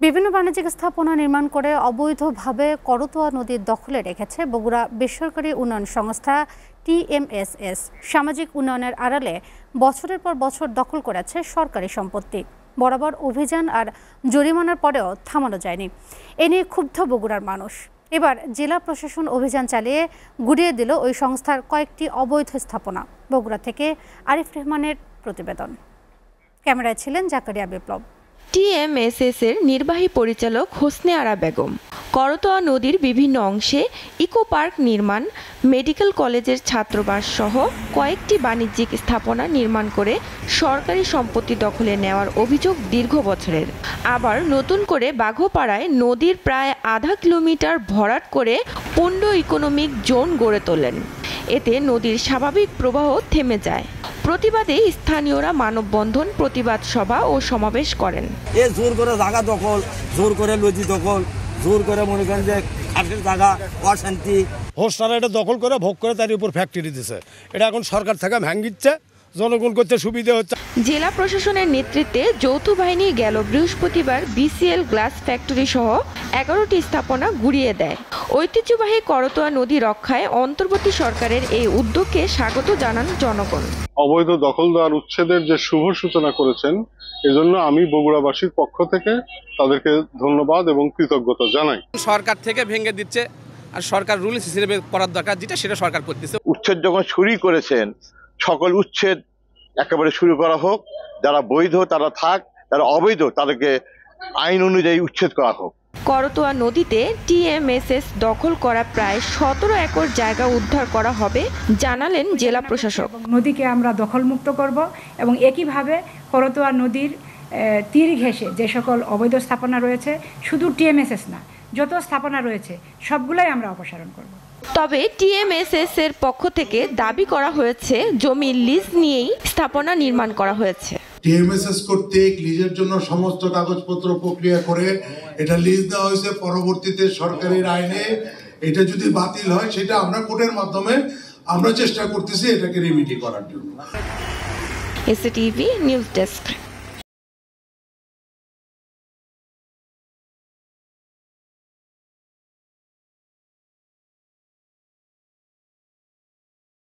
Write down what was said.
বিভিন্ন বাণিজ্যিক স্থাপনা নির্মাণ করে অবৈধভাবে করতোয়া নদীর দখলে রেখেছে বগুড়া বেসরকারি উন্নয়ন সংস্থা TMSS। সামাজিক উন্নয়নের আড়ালে বছরের পর বছর দখল করেছে সরকারি সম্পত্তি। বরাবর অভিযান আর জরিমানার পরেও থামানো যায়নি। এ নিয়ে ক্ষুব্ধ বগুড়ার মানুষ। এবার জেলা প্রশাসন অভিযান চালিয়ে গুড়িয়ে দিল ওই সংস্থার কয়েকটি অবৈধ স্থাপনা। বগুড়া থেকে আরিফ রহমানের প্রতিবেদন। ক্যামেরায় ছিলেন জাকারিয়া বিপ্লব। TMSS এর নির্বাহী পরিচালক হোসনে আরা বেগম করতোয়া নদীর বিভিন্ন অংশে ইকো পার্ক নির্মাণ, মেডিকেল কলেজের ছাত্রাবাস সহ কয়েকটি বাণিজ্যিক স্থাপনা নির্মাণ করে সরকারি সম্পত্তি দখলে নেওয়ার অভিযোগ দীর্ঘ বছরের। আবার নতুন করে বাঘোপাড়ায় নদীর প্রায় আধা কিলোমিটার ভরাট করে পণ্য ইকোনমিক জোন গড়ে তোলেন। এতে নদীর স্বাভাবিক প্রবাহ থেমে যায়। প্রতিবাদে স্থানীয়রা মানববন্ধন, প্রতিবাদ সভা ও সমাবেশ করেন। জোর করে জায়গা দখল, জোর করে নদী দখল, জোর করে মনে করেন যে খাসের জায়গা অশান্তি। হোস্টারা এটা দখল করে ভোগ করে তার উপর ফ্যাক্টরি দিচ্ছে। এটা এখন সরকার থেকে ভাঙিচ্ছে, জনগণ করতে সুবিধা হচ্ছে। জেলা প্রশাসনের নেতৃত্বে যৌথ বাহিনী গেল বৃহস্পতিবার BCL গ্লাস ফ্যাক্টরি সহ 11টি স্থাপনা গুড়িয়ে দেয়। ঐতিহ্যবাহী করতোয়া নদী রক্ষায় অন্তর্বর্তী সরকারের এই উদ্যোগকে স্বাগত জানান জনগণ। অবৈধ দখলদার উচ্ছেদের যে শুভ সূচনা করেছেন, এজন্য আমি বগুড়াবাসীর পক্ষ থেকে তাদেরকে ধন্যবাদ এবং কৃতজ্ঞতা জানাই। সরকার থেকে ভেঙে দিচ্ছে আর সরকার রুলস হিসেবে করার দরকার যেটা সেটা সরকার করতেছে। উচ্ছেদ যখন শুরু করেছেন, সকল উচ্ছেদ একেবারে শুরু করা হোক। যারা বৈধ তারা থাক, যারা অবৈধ তাদেরকে আইন অনুযায়ী উচ্ছেদ করা হোক। করতোয়া নদীতে TMSS দখল করা প্রায় 17 একর জায়গা উদ্ধার করা হবে জানালেন জেলা প্রশাসক। নদীকে আমরা দখলমুক্ত করব এবং একইভাবে করতোয়া নদীর তীর ঘেঁষে যে সকল অবৈধ স্থাপনা রয়েছে, শুধু TMSS না, যত স্থাপনা রয়েছে সবগুলাই আমরা অপসারণ করব। তবে TMSS এর পক্ষ থেকে দাবি করা হয়েছে জমি লিজ নিয়েই স্থাপনা নির্মাণ করা হয়েছে। TMSS কর্তৃক লিজের জন্য সমস্ত কাগজপত্র প্রক্রিয়া করে এটা লিজ দেওয়া হয়েছে। পরবর্তীতে সরকারের আইনে এটা যদি বাতিল হয়, সেটা আমরা কোর্টের মাধ্যমে আমরা চেষ্টা করতেছি এটাকে রিমিডি করার জন্য। SCTV news desk.